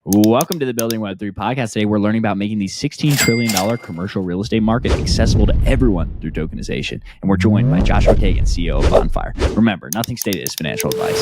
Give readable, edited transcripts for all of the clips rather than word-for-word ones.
Welcome to the Building Web3 podcast. Today, we're learning about making the $16 trillion commercial real estate market accessible to everyone through tokenization. And we're joined by Joshua Kagan, CEO of Bonfire. Remember, nothing stated is financial advice.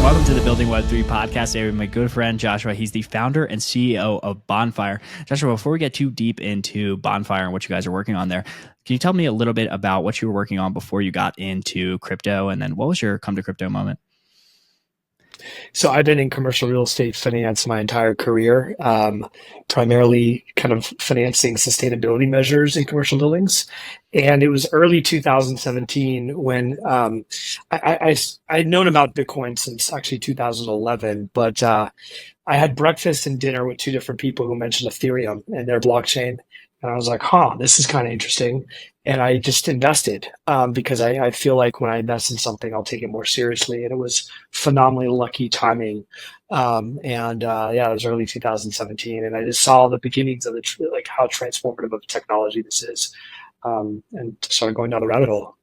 Welcome to the Building Web3 podcast. Today with my good friend Joshua. He's the founder and CEO of Bonfire. Joshua, before we get too deep into Bonfire and what you guys are working on there, can you tell me a little bit about what you were working on before you got into crypto? And then what was your come to crypto moment? So I've been in commercial real estate finance my entire career, primarily kind of financing sustainability measures in commercial buildings. And it was early 2017 when I'd known about Bitcoin since actually 2011, but I had breakfast and dinner with two different people who mentioned Ethereum and their blockchain. And I was like, this is kind of interesting. And I just invested because I feel like when I invest in something, I'll take it more seriously. And it was phenomenally lucky timing. It was early 2017. And I just saw the beginnings of how transformative of technology this is, and started going down the rabbit hole.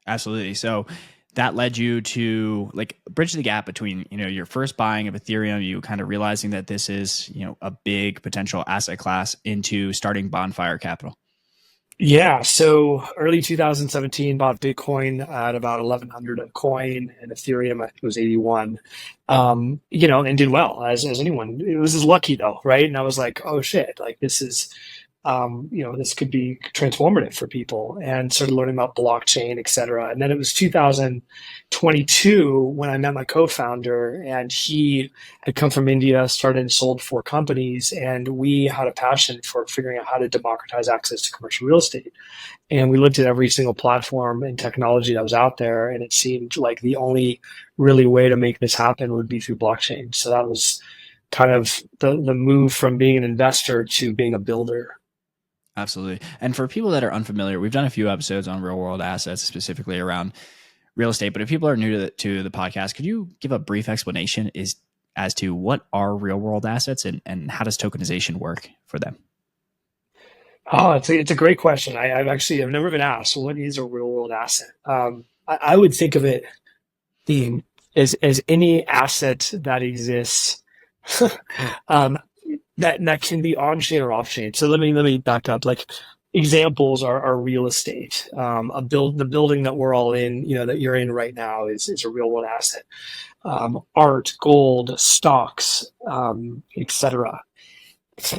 Absolutely. So that led you to bridge the gap between, your first buying of Ethereum, you kind of realizing that this is, a big potential asset class, into starting Bonfire Capital. Yeah. So early 2017, bought Bitcoin at about 1,100 a coin, and Ethereum, I think it was 81, and did well as anyone. It was just lucky though. Right. And I was like, oh shit, this is, this could be transformative for people, and started learning about blockchain, et cetera. And then it was 2022 when I met my co-founder, and he had come from India, started and sold 4 companies. And we had a passion for figuring out how to democratize access to commercial real estate. And we looked at every single platform and technology that was out there, and it seemed like the only really way to make this happen would be through blockchain. So that was kind of the move from being an investor to being a builder. Absolutely. And for people that are unfamiliar, we've done a few episodes on real world assets, specifically around real estate. But if people are new to the podcast, could you give a brief explanation as to what are real world assets and how does tokenization work for them? Oh, it's a great question. I've never been asked, what is a real world asset? I would think of it as any asset that exists that can be on chain or off chain. So let me back up. Examples are real estate. The building that we're all in, that you're in right now, is a real world asset. Art, gold, stocks, etc.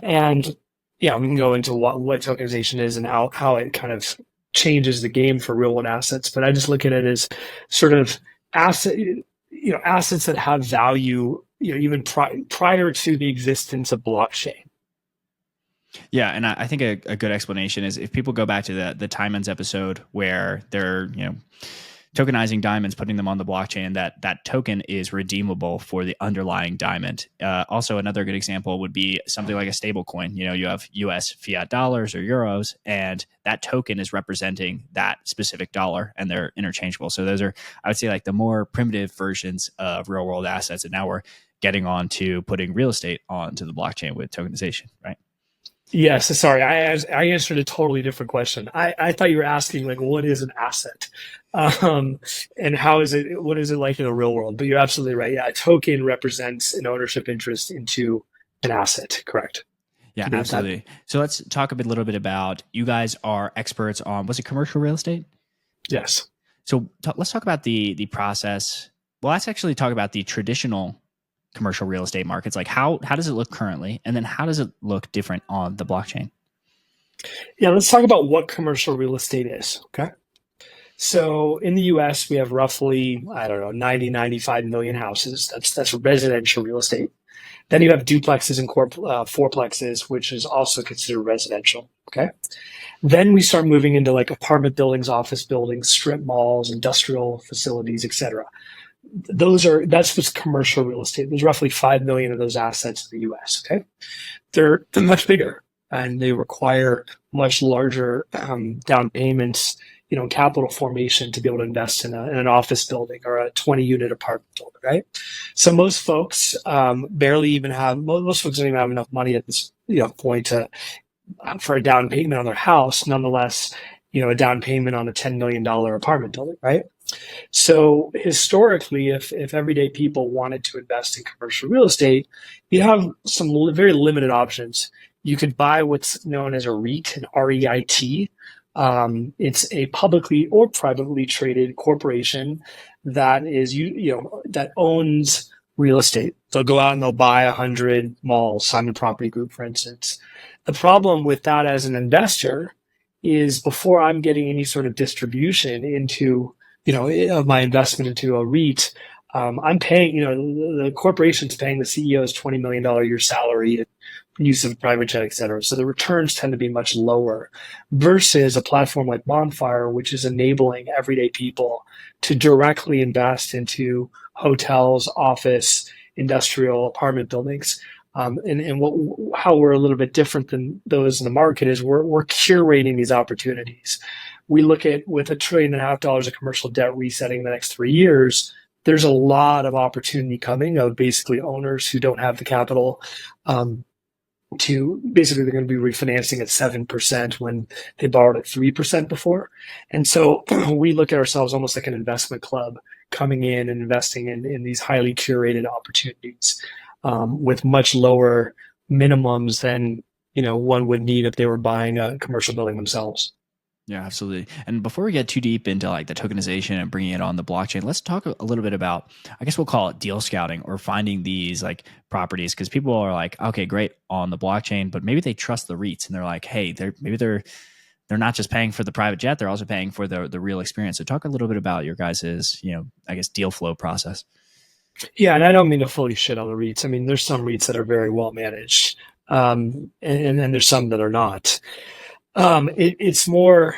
And yeah, we can go into what tokenization is and how it kind of changes the game for real world assets. But I just look at it as sort of assets that have value, even prior to the existence of blockchain. Yeah, and I think a good explanation is if people go back to the Diamonds episode where they're tokenizing diamonds, putting them on the blockchain, that token is redeemable for the underlying diamond. Also, another good example would be something like a stable coin. You have US fiat dollars or euros, and that token is representing that specific dollar, and they're interchangeable. So those are, I would say, the more primitive versions of real world assets. And now we're getting on to putting real estate onto the blockchain with tokenization, right? Yes, sorry, I answered a totally different question. I thought you were asking what is an asset, and what is it like in the real world? But you're absolutely right. Yeah, a token represents an ownership interest into an asset. Correct. Yeah, absolutely. So let's talk a little bit about, you guys are experts on, was it commercial real estate? Yes. So let's talk about the process. Well, let's actually talk about the traditional commercial real estate markets. How does it look currently, and then how does it look different on the blockchain? Yeah, let's talk about what commercial real estate is. Okay. So in the US, we have roughly, 95 million houses. That's residential real estate. Then you have duplexes and fourplexes, which is also considered residential. Okay. Then we start moving into apartment buildings, office buildings, strip malls, industrial facilities, etc. That's what's commercial real estate. There's roughly 5 million of those assets in the US. Okay. They're much bigger, and they require much larger down payments, capital formation to be able to invest in an office building or a 20-unit apartment building, right? So most folks most folks don't even have enough money at this point for a down payment on their house. Nonetheless, a down payment on a $10 million apartment building, right? So historically, if everyday people wanted to invest in commercial real estate, you have some very limited options. You could buy what's known as a REIT, an REIT. It's a publicly or privately traded corporation that is that owns real estate. They'll go out and they'll buy 100 malls, Simon Property Group, for instance. The problem with that as an investor is before I'm getting any sort of distribution into of my investment into a REIT, I'm paying, the corporation's paying the CEO's $20 million a year salary, use of private jet, et cetera. So the returns tend to be much lower versus a platform like Bonfire, which is enabling everyday people to directly invest into hotels, office, industrial, apartment buildings. How we're a little bit different than those in the market is we're curating these opportunities. We look at with $1.5 trillion of commercial debt resetting in the next 3 years, there's a lot of opportunity coming of basically owners who don't have the capital to basically they're going to be refinancing at 7% when they borrowed at 3% before. And so we look at ourselves almost like an investment club coming in and investing in these highly curated opportunities with much lower minimums than one would need if they were buying a commercial building themselves. Yeah, absolutely. And before we get too deep into like the tokenization and bringing it on the blockchain, let's talk a little bit about, I guess we'll call it deal scouting or finding these like properties, because people are like, okay, great on the blockchain, but maybe they trust the REITs and they're like, hey, they're not just paying for the private jet, they're also paying for the real experience. So talk a little bit about your guys's, I guess deal flow process. Yeah, and I don't mean to fully shit on the REITs. I mean, there's some REITs that are very well managed, and then there's some that are not. It's more,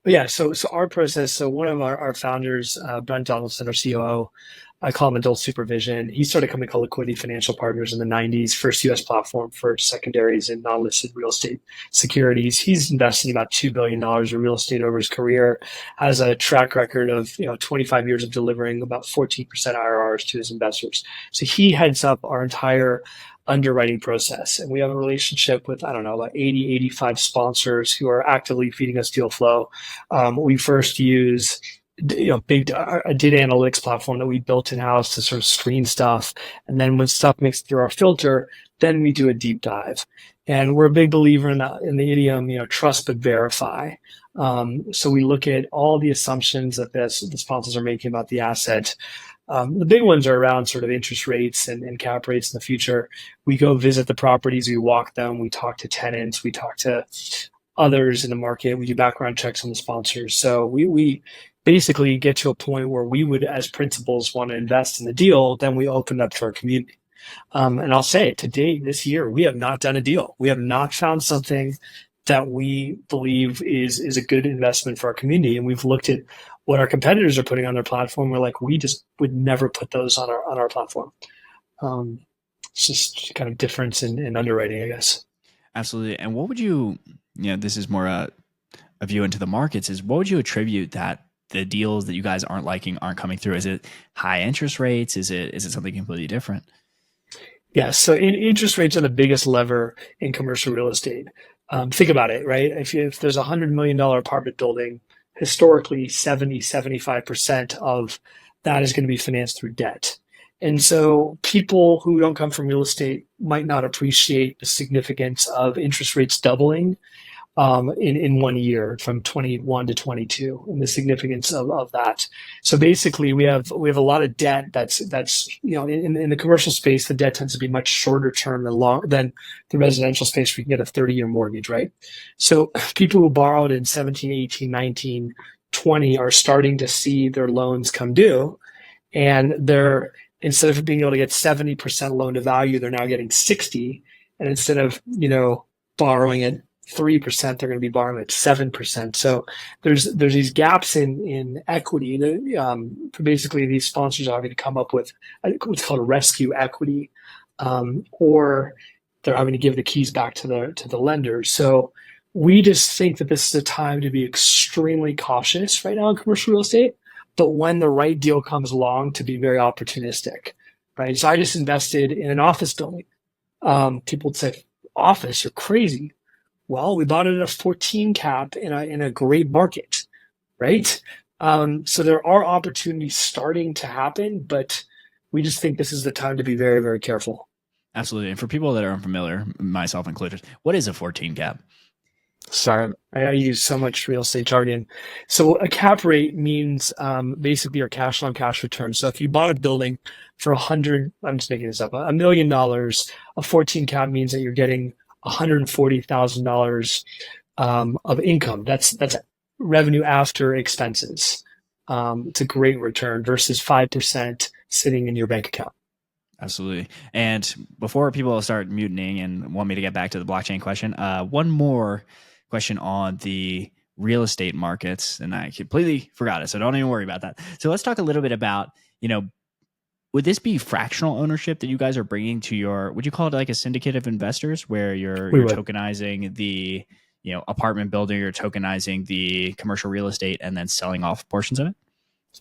yeah. So our process. So one of our founders, Brent Donaldson, our COO, I call him Adult Supervision. He started a company called Liquidity Financial Partners in the '90s, first U.S. platform for secondaries and non-listed real estate securities. He's invested about $2 billion in real estate over his career, has a track record of 25 years of delivering about 14% IRRs to his investors. So he heads up our entire underwriting process. And we have a relationship with, I don't know, about 80, 85 sponsors who are actively feeding us deal flow. We first use a data analytics platform that we built in-house to sort of screen stuff. And then when stuff makes it through our filter, then we do a deep dive. And we're a big believer in the idiom, trust but verify. So we look at all the assumptions that the sponsors are making about the asset. The big ones are around sort of interest rates and cap rates in the future. We go visit the properties, we walk them, we talk to tenants, we talk to others in the market, we do background checks on the sponsors. So we basically get to a point where we would, as principals, want to invest in the deal, then we open it up to our community. And I'll say, to date, this year, we have not done a deal. We have not found something that we believe is a good investment for our community. And we've looked at what our competitors are putting on their platform. We're like, we just would never put those on our platform. It's just kind of difference in underwriting, I guess. Absolutely. And what would you, this is more a view into the markets, is what would you attribute that the deals that you guys aren't liking aren't coming through? Is it high interest rates? Is it something completely different? Yeah. So interest rates are the biggest lever in commercial real estate. Think about it, right? If there's $100 million apartment building, historically 75% of that is going to be financed through debt. And so people who don't come from real estate might not appreciate the significance of interest rates doubling in 1 year from 21 to 22, and the significance of that. So basically, we have a lot of debt that's in the commercial space, the debt tends to be much shorter term than the residential space. We can get a 30-year mortgage, right? So people who borrowed in 17, 18, 19, 20 are starting to see their loans come due, and they're, instead of being able to get 70% loan to value, they're now getting 60, and instead of borrowing at 3%, they're going to be borrowing at 7%. So there's these gaps in equity. Basically, these sponsors are having to come up with what's called a rescue equity, or they're having to give the keys back to the lenders. So we just think that this is a time to be extremely cautious right now in commercial real estate, but when the right deal comes along, to be very opportunistic, right? So I just invested in an office building. People would say, office, you're crazy. Well, we bought it at a 14 cap in a great market, right? So there are opportunities starting to happen, but we just think this is the time to be very, very careful. Absolutely. And for people that are unfamiliar, myself included, what is a 14 cap? Sorry, I use so much real estate jargon. So a cap rate means basically your cash on cash return. So if you bought a building for 100, I'm just making this up, $1 million, a 14 cap means that you're getting $140,000 of income. That's revenue after expenses. It's a great return versus 5% sitting in your bank account. Absolutely. And before people start mutinying and want me to get back to the blockchain question, one more question on the real estate markets, and I completely forgot it, so don't even worry about that. So let's talk a little bit about, would this be fractional ownership that you guys are bringing to your, would you call it like a syndicate of investors where We you're would. tokenizing the, apartment building, you're tokenizing the commercial real estate and then selling off portions of it?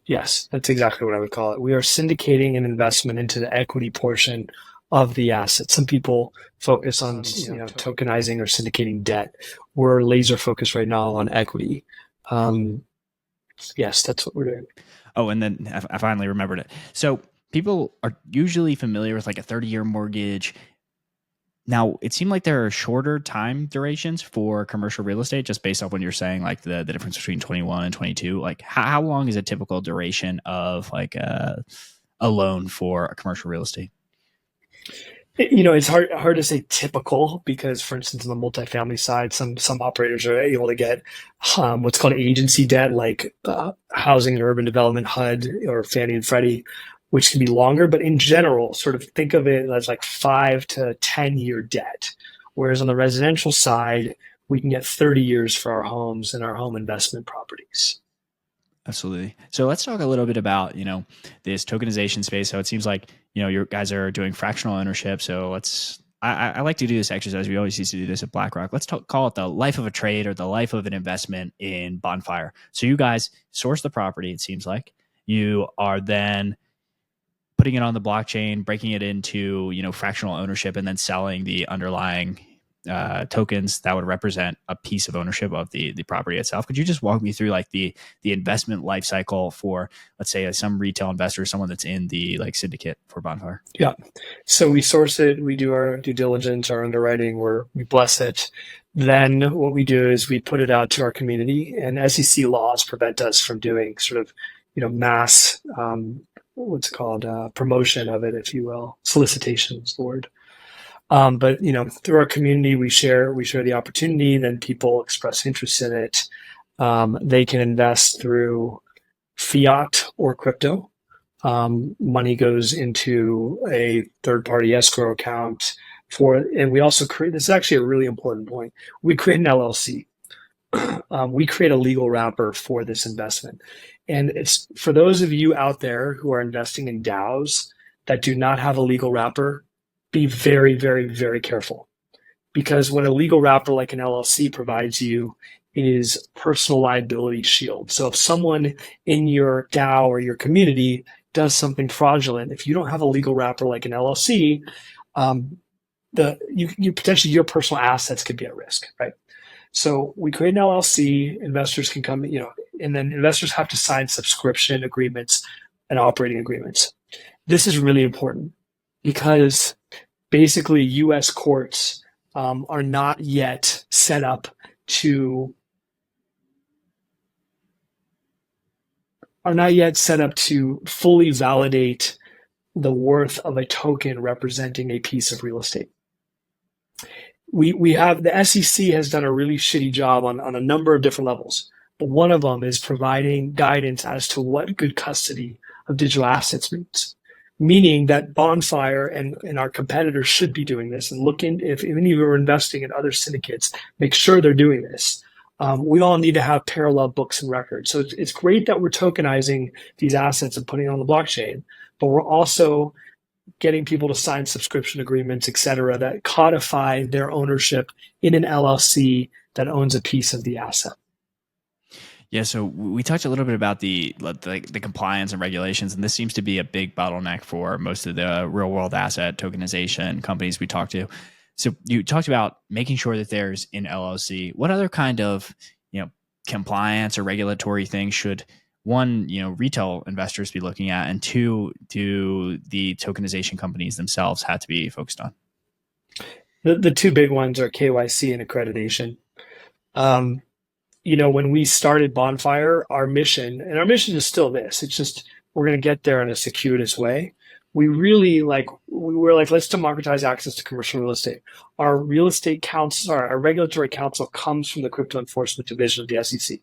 Yes, that's exactly what I would call it. We are syndicating an investment into the equity portion of the asset. Some people focus on tokenizing or syndicating debt. We're laser focused right now on equity. Um, yes, that's what we're doing. Oh, and then I finally remembered it. So people are usually familiar with like a 30-year mortgage. Now, it seemed like there are shorter time durations for commercial real estate, just based off when you're saying like the difference between 21 and 22. Like, how long is a typical duration of like a loan for a commercial real estate? It's hard to say typical because, for instance, on the multifamily side, some operators are able to get what's called agency debt, like Housing and Urban Development (HUD) or Fannie and Freddie, which can be longer. But in general, sort of think of it as like 5 to 10 year debt. Whereas on the residential side, we can get 30 years for our homes and our home investment properties. Absolutely. So let's talk a little bit about, this tokenization space. So it seems like, your guys are doing fractional ownership. So I like to do this exercise. We always used to do this at BlackRock. Let's call it the life of a trade or the life of an investment in Bonfire. So you guys source the property, it seems like. You are then putting it on the blockchain, breaking it into, fractional ownership, and then selling the underlying tokens that would represent a piece of ownership of the property itself. Could you just walk me through like the investment life cycle for, let's say, some retail investor, someone that's in the like syndicate for Bonfire? Yeah. So we source it, we do our due diligence, our underwriting, we bless it. Then what we do is we put it out to our community, and SEC laws prevent us from doing sort of, mass, what's it called, promotion of it, if you will. Solicitation is the word. But through our community, we share the opportunity. Then people express interest in it. They can invest through fiat or crypto. Money goes into a third-party escrow account and we also create. This is actually a really important point. We create an LLC. We create a legal wrapper for this investment, and it's for those of you out there who are investing in DAOs that do not have a legal wrapper. Be very, very, very careful, because what a legal wrapper like an LLC provides you is personal liability shield. So if someone in your DAO or your community does something fraudulent, if you don't have a legal wrapper like an LLC, you potentially your personal assets could be at risk, right? So we create an LLC. Investors can come, and then investors have to sign subscription agreements and operating agreements. This is really important because basically U.S. courts are not yet set up to fully validate the worth of a token representing a piece of real estate. We have the SEC has done a really shitty job on a number of different levels, but one of them is providing guidance as to what good custody of digital assets means. Meaning that Bonfire and our competitors should be doing this, and look in, if any of you are investing in other syndicates, make sure they're doing this. We all need to have parallel books and records. So it's great that we're tokenizing these assets and putting it on the blockchain, but we're also getting people to sign subscription agreements, et cetera, that codify their ownership in an LLC that owns a piece of the asset. Yeah, so we talked a little bit about the compliance and regulations, and this seems to be a big bottleneck for most of the real world asset tokenization companies we talk to. So you talked about making sure that there's an LLC. What other kind of, compliance or regulatory things should, one, retail investors be looking at, and two, do the tokenization companies themselves have to be focused on? The two big ones are KYC and accreditation. Um, when we started Bonfire, our mission is still this. It's just we're going to get there in a circuitous way. We were like, let's democratize access to commercial real estate. Our real estate council, our regulatory council comes from the crypto enforcement division of the SEC.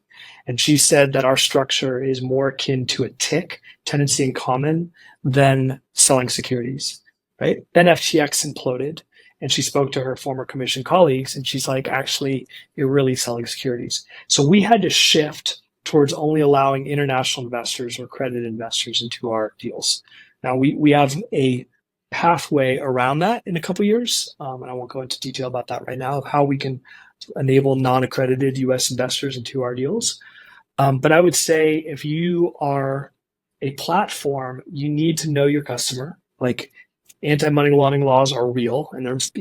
And she said that our structure is more akin to a TIC, tenancy in common, than selling securities, right? Then FTX imploded. And she spoke to her former commission colleagues, and she's like, actually, you're really selling securities. So we had to shift towards only allowing international investors or accredited investors into our deals. Now, we have a pathway around that in a couple of years, and I won't go into detail about that right now, of how we can enable non-accredited U.S. investors into our deals. But I would say if you are a platform, you need to know your customer. Like, anti-money laundering laws are real, and there's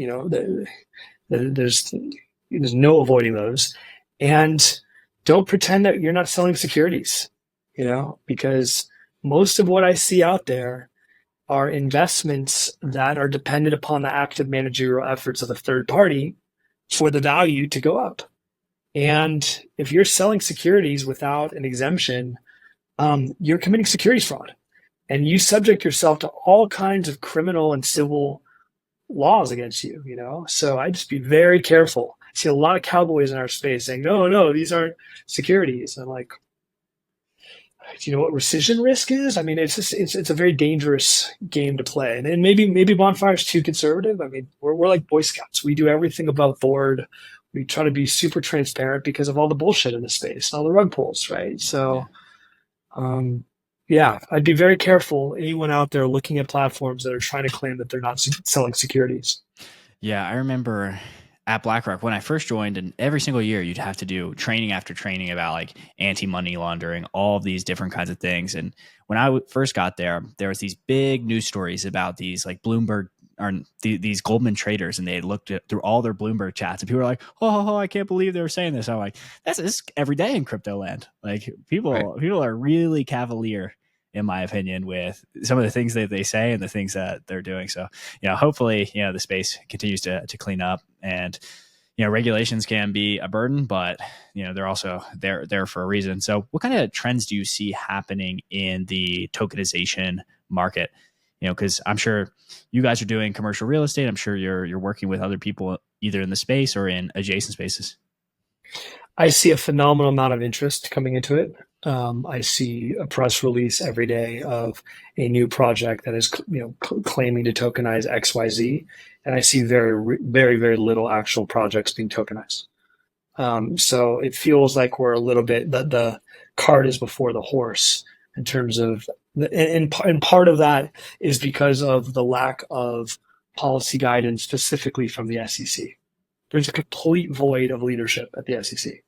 no avoiding those. And don't pretend that you're not selling securities, because most of what I see out there are investments that are dependent upon the active managerial efforts of a third party for the value to go up. And if you're selling securities without an exemption, you're committing securities fraud. And you subject yourself to all kinds of criminal and civil laws against you, So I just be very careful. I see a lot of cowboys in our space saying, no, these aren't securities. I'm like, do you know what rescission risk is? I mean, it's a very dangerous game to play. And maybe Bonfire's too conservative. I mean, we're like Boy Scouts. We do everything above board. We try to be super transparent because of all the bullshit in the space and all the rug pulls, right? So, yeah, I'd be very careful. Anyone out there looking at platforms that are trying to claim that they're not selling securities. Yeah, I remember at BlackRock when I first joined, and every single year you'd have to do training after training about like anti-money laundering, all of these different kinds of things. And when I first got there, there was these big news stories about these like Bloomberg or these Goldman traders, and they had looked through all their Bloomberg chats, and people were like, "Oh, I can't believe they were saying this." I'm like, "This every day in crypto land. Like people are really cavalier, in my opinion, with some of the things that they say and the things that they're doing." So, hopefully, the space continues to clean up, and regulations can be a burden, but they're also there for a reason. So, what kind of trends do you see happening in the tokenization market? Because I'm sure you guys are doing commercial real estate. I'm sure you're working with other people either in the space or in adjacent spaces. I see a phenomenal amount of interest coming into it. I see a press release every day of a new project that is, claiming to tokenize XYZ, and I see very, very, very little actual projects being tokenized. So it feels like we're a little bit the cart is before the horse in terms of, and part of that is because of the lack of policy guidance specifically from the SEC. There's a complete void of leadership at the SEC.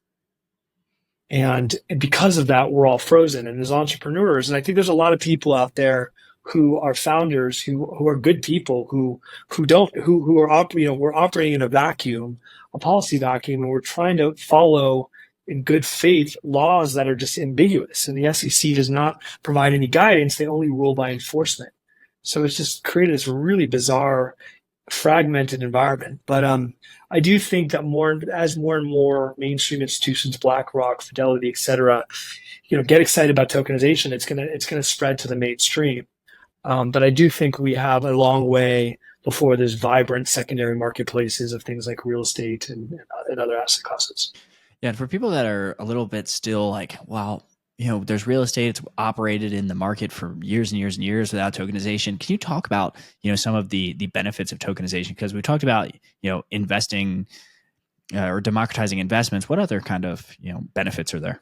And because of that, we're all frozen. And as entrepreneurs, and I think there's a lot of people out there who are founders, who are good people, who are we're operating in a vacuum, a policy vacuum, and we're trying to follow in good faith laws that are just ambiguous. And the SEC does not provide any guidance; they only rule by enforcement. So it's just created this really bizarre, fragmented environment. But I do think that as more and more mainstream institutions, BlackRock, Fidelity, et cetera, get excited about tokenization, it's gonna spread to the mainstream. But I do think we have a long way before there's vibrant secondary marketplaces of things like real estate and other asset classes. Yeah, and for people that are a little bit still like, well, there's real estate, it's operated in the market for years and years and years without tokenization. Can you talk about, some of the benefits of tokenization? Because we talked about, investing or democratizing investments. What other kind of, benefits are there?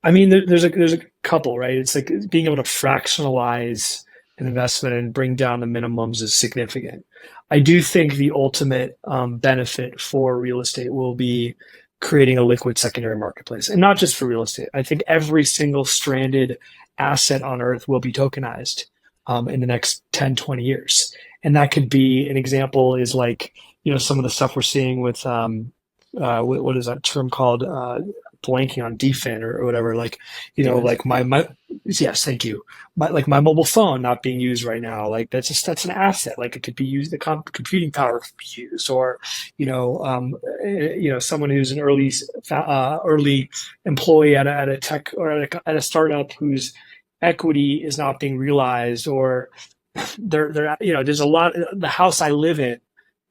I mean, there's a couple, right? It's like being able to fractionalize an investment and bring down the minimums is significant. I do think the ultimate benefit for real estate will be creating a liquid secondary marketplace, and not just for real estate. I think every single stranded asset on earth will be tokenized in the next 10, 20 years. And that could be an example is like, some of the stuff we're seeing with, what is that term called? Blanking on DFIN or whatever. Like, Demons. like yes, thank you. My mobile phone not being used right now. Like that's an asset. Like it could be used, the computing power could be used, or, someone who's an early employee at a tech or at a startup whose equity is not being realized, or there's a lot, the house I live in,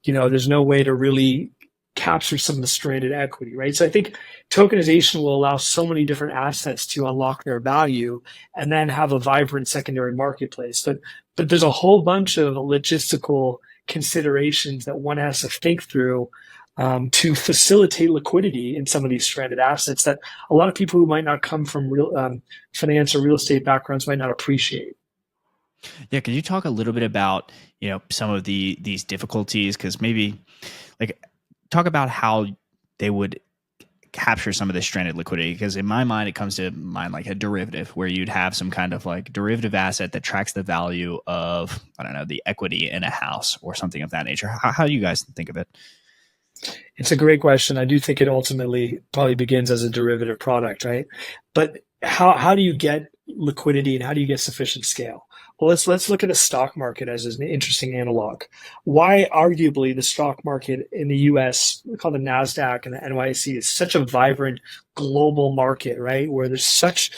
there's no way to really capture some of the stranded equity, right? So I think tokenization will allow so many different assets to unlock their value and then have a vibrant secondary marketplace. But there's a whole bunch of logistical considerations that one has to think through, to facilitate liquidity in some of these stranded assets that a lot of people who might not come from real finance or real estate backgrounds might not appreciate. Yeah, could you talk a little bit about some of these difficulties? Because maybe like talk about how they would capture some of this stranded liquidity. Because in my mind, it comes to mind like a derivative where you'd have some kind of like derivative asset that tracks the value of, I don't know, the equity in a house or something of that nature. How do you guys think of it? It's a great question. I do think it ultimately probably begins as a derivative product, right? But how do you get liquidity and how do you get sufficient scale? Well, let's look at the stock market as an interesting analog. Why arguably the stock market in the US, we call the NASDAQ and the NYSE, is such a vibrant global market, right? Where there's such,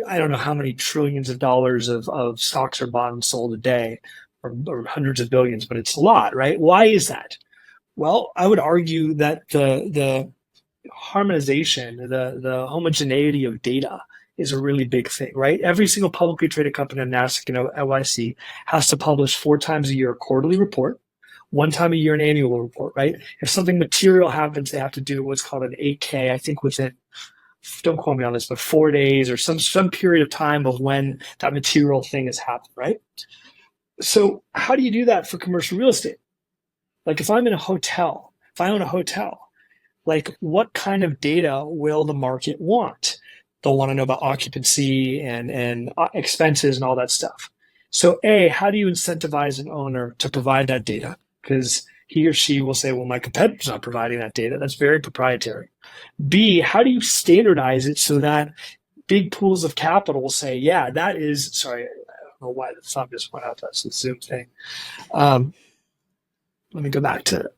I don't know how many trillions of dollars of stocks are bought and sold a day, or hundreds of billions, but it's a lot, right? Why is that? Well, I would argue that the harmonization, the homogeneity of data is a really big thing, right? Every single publicly traded company on NASDAQ and NYSE has to publish 4 times a year a quarterly report, 1 time a year an annual report, right? If something material happens, they have to do what's called an 8K, I think within, don't quote me on this, but 4 days or some period of time of when that material thing has happened, right? So how do you do that for commercial real estate? Like if I'm in a hotel, if I own a hotel, like what kind of data will the market want? They'll want to know about occupancy and expenses and all that stuff. So A, how do you incentivize an owner to provide that data? Because he or she will say, well, my competitor's not providing that data. That's very proprietary. B, how do you standardize it so that big pools of capital will say, yeah, that is, sorry, I don't know why the thumb just went out. That's the Zoom thing. Let me go back to,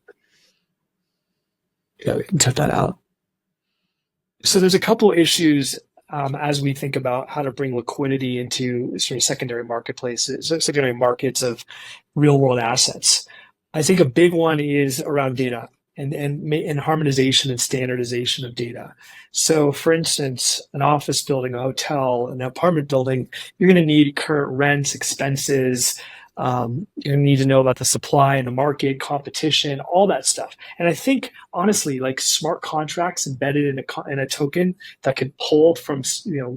yeah, we can cut that out. So there's a couple of issues, as we think about how to bring liquidity into sort of secondary marketplaces, secondary markets of real world assets. I think a big one is around data and harmonization and standardization of data. So for instance, an office building, a hotel, an apartment building, you're going to need current rents, expenses. You need to know about the supply and the market, competition, all that stuff. And I think honestly, like smart contracts embedded in a token that could pull from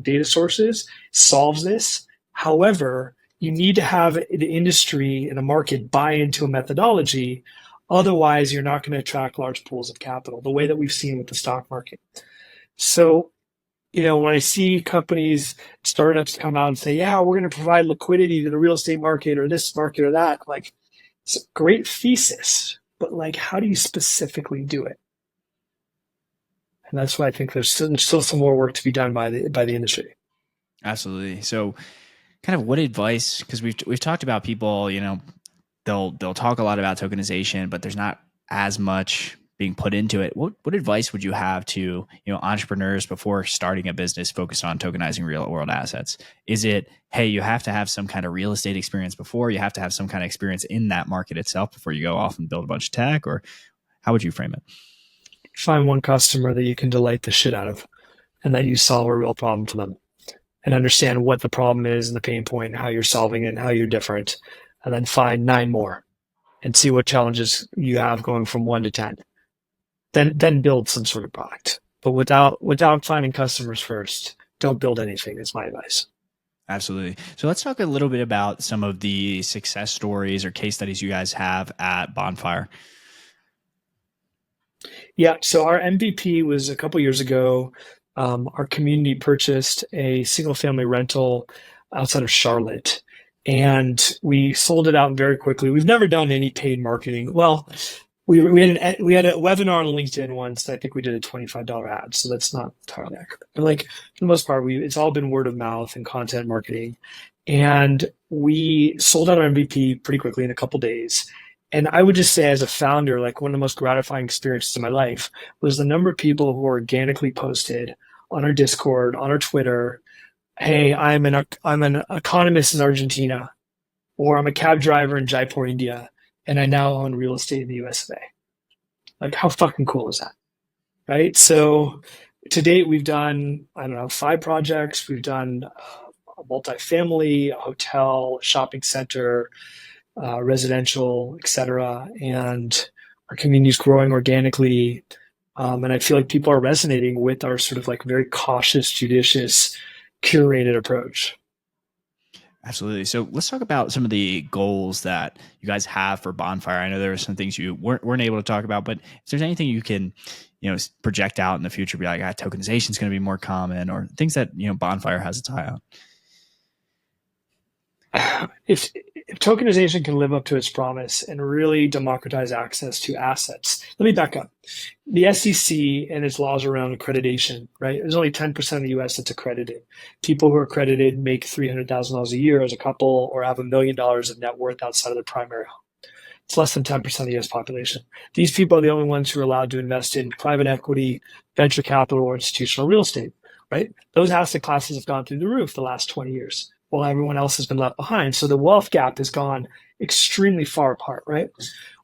data sources solves this. However, you need to have the industry and the market buy into a methodology. Otherwise, you're not going to attract large pools of capital, the way that we've seen with the stock market. So when I see companies, startups come out and say, yeah, we're going to provide liquidity to the real estate market or this market or that, like it's a great thesis, but like, how do you specifically do it? And that's why I think there's still some more work to be done by the industry. Absolutely. So kind of what advice, because we've talked about people, they'll talk a lot about tokenization, but there's not as much being put into it. What advice would you have to entrepreneurs before starting a business focused on tokenizing real world assets? Is it, hey, you have to have some kind of real estate experience before, you have to have some kind of experience in that market itself before you go off and build a bunch of tech, or how would you frame it? Find one customer that you can delight the shit out of and that you solve a real problem for them, and understand what the problem is and the pain point and how you're solving it and how you're different, and then find 9 more and see what challenges you have going from 1 to 10. Then build some sort of product. But without finding customers first, don't build anything. Is my advice. Absolutely. So let's talk a little bit about some of the success stories or case studies you guys have at Bonfire. Yeah. So our MVP was a couple years ago. Our community purchased a single family rental outside of Charlotte. and we sold it out very quickly. We've never done any paid marketing. Well, we had a webinar on LinkedIn once. I think we did a $25 ad, so that's not entirely accurate. But like for the most part, it's all been word of mouth and content marketing, and we sold out our MVP pretty quickly in a couple days. And I would just say, as a founder, like one of the most gratifying experiences of my life was the number of people who organically posted on our Discord, on our Twitter, "Hey, I'm an economist in Argentina," or "I'm a cab driver in Jaipur, India, and I now own real estate in the US of A." Like, how fucking cool is that? Right? So to date, we've done, I don't know, 5 projects. We've done a multifamily, a hotel, a shopping center, residential, etc. And our community is growing organically. And I feel like people are resonating with our sort of like very cautious, judicious, curated approach. Absolutely. So let's talk about some of the goals that you guys have for Bonfire. I know there were some things you weren't able to talk about, but if there's anything you can, project out in the future, be like, tokenization is going to be more common, or things that, Bonfire has its eye on. If tokenization can live up to its promise and really democratize access to assets, let me back up. The SEC and its laws around accreditation, right? There's only 10% of the US that's accredited. People who are accredited make $300,000 a year as a couple or have $1 million of net worth outside of their primary home. It's less than 10% of the US population. These people are the only ones who are allowed to invest in private equity, venture capital, or institutional real estate, right? Those asset classes have gone through the roof the last 20 years. While everyone else has been left behind. So the wealth gap has gone extremely far apart, right?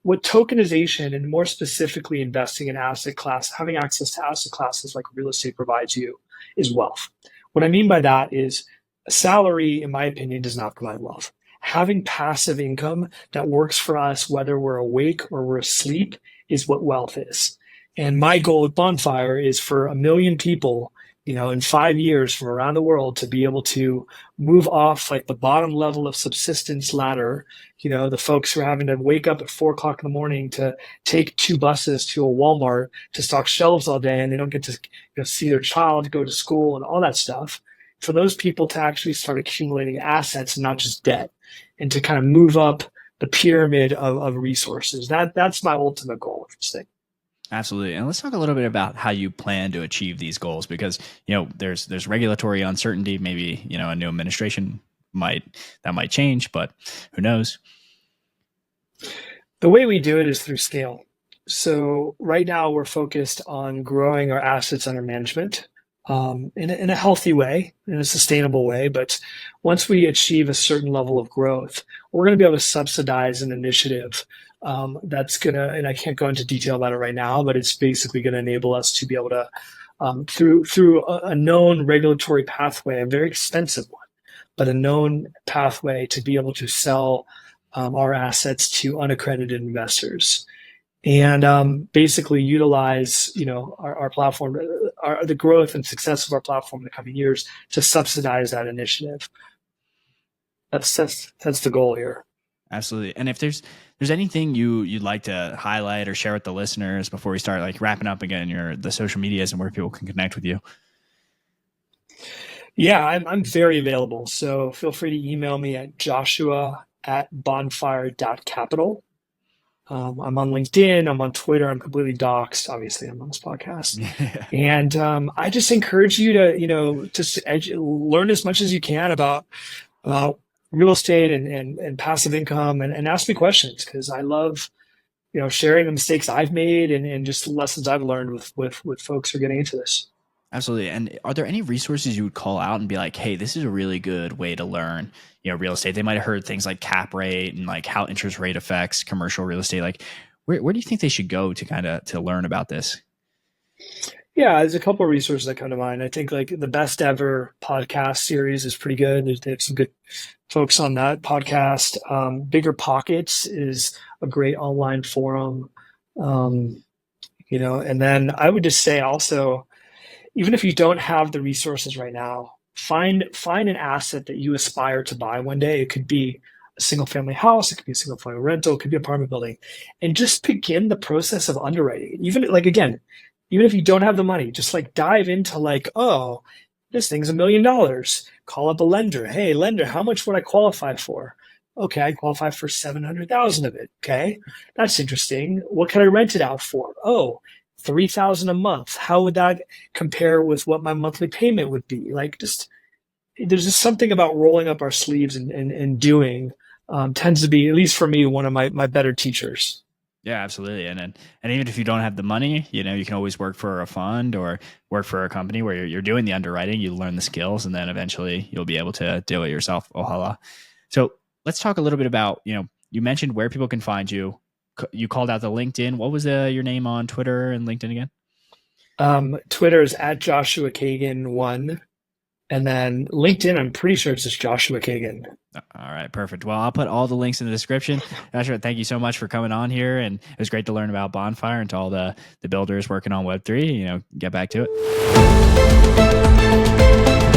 What tokenization and more specifically investing in asset class, having access to asset classes like real estate provides you is wealth. What I mean by that is a salary, in my opinion, does not provide wealth. Having passive income that works for us, whether we're awake or we're asleep, is what wealth is. And my goal at Bonfire is for 1 million people in 5 years from around the world to be able to move off like the bottom level of subsistence ladder, the folks who are having to wake up at 4 o'clock in the morning to take 2 buses to a Walmart to stock shelves all day, and they don't get to see their child go to school and all that stuff. For those people to actually start accumulating assets and not just debt, and to kind of move up the pyramid of resources. That's my ultimate goal with this thing. Absolutely. And let's talk a little bit about how you plan to achieve these goals, because, there's regulatory uncertainty. Maybe, a new administration might change, but who knows? The way we do it is through scale. So right now we're focused on growing our assets under management in a healthy way, in a sustainable way. But once we achieve a certain level of growth, we're going to be able to subsidize an initiative that's going to, and I can't go into detail about it right now, but it's basically going to enable us to be able to, through a known regulatory pathway, a very expensive one, but a known pathway to be able to sell our assets to unaccredited investors. And basically utilize, our platform, the growth and success of our platform in the coming years to subsidize that initiative. That's the goal here. Absolutely. And if there's anything you'd like to highlight or share with the listeners before we start like wrapping up again, the social medias and where people can connect with you. Yeah, I'm very available. So feel free to email me at joshua@bonfire.capital. I'm on LinkedIn. I'm on Twitter. I'm completely doxxed. Obviously, I'm on this podcast. Yeah. And I just encourage you to, just learn as much as you can about real estate and passive income, and ask me questions, because I love, sharing the mistakes I've made and just the lessons I've learned with folks who are getting into this. Absolutely. And are there any resources you would call out and be like, hey, this is a really good way to learn, real estate? They might have heard things like cap rate and like how interest rate affects commercial real estate. Like where do you think they should go to learn about this? Yeah, there's a couple of resources that come to mind. I think like the Best Ever podcast series is pretty good. They have some good folks on that podcast. Bigger Pockets is a great online forum. And then I would just say also, even if you don't have the resources right now, find an asset that you aspire to buy one day. It could be a single family house, it could be a single family rental, it could be an apartment building, and just begin the process of underwriting. Even if you don't have the money, just like dive into like, oh, This thing's $1 million. Call up a lender. Hey, lender, how much would I qualify for? Okay, I qualify for 700,000 of it. Okay, that's interesting. What can I rent it out for? Oh, 3,000 a month. How would that compare with what my monthly payment would be? Like, just there's just something about rolling up our sleeves and doing tends to be, at least for me, one of my better teachers. Yeah, absolutely. And even if you don't have the money, you know, you can always work for a fund or work for a company where you're doing the underwriting, you learn the skills, and then eventually you'll be able to do it yourself. Ohala. So let's talk a little bit about, you know, you mentioned where people can find you. You called out the LinkedIn. What was your name on Twitter and LinkedIn again? Twitter is at Joshua Kagan 1. And then LinkedIn, I'm pretty sure it's just Joshua Kagan. All right, perfect. Well, I'll put all the links in the description. Joshua, thank you so much for coming on here, and it was great to learn about Bonfire and to all the builders working on Web3. You know, get back to it.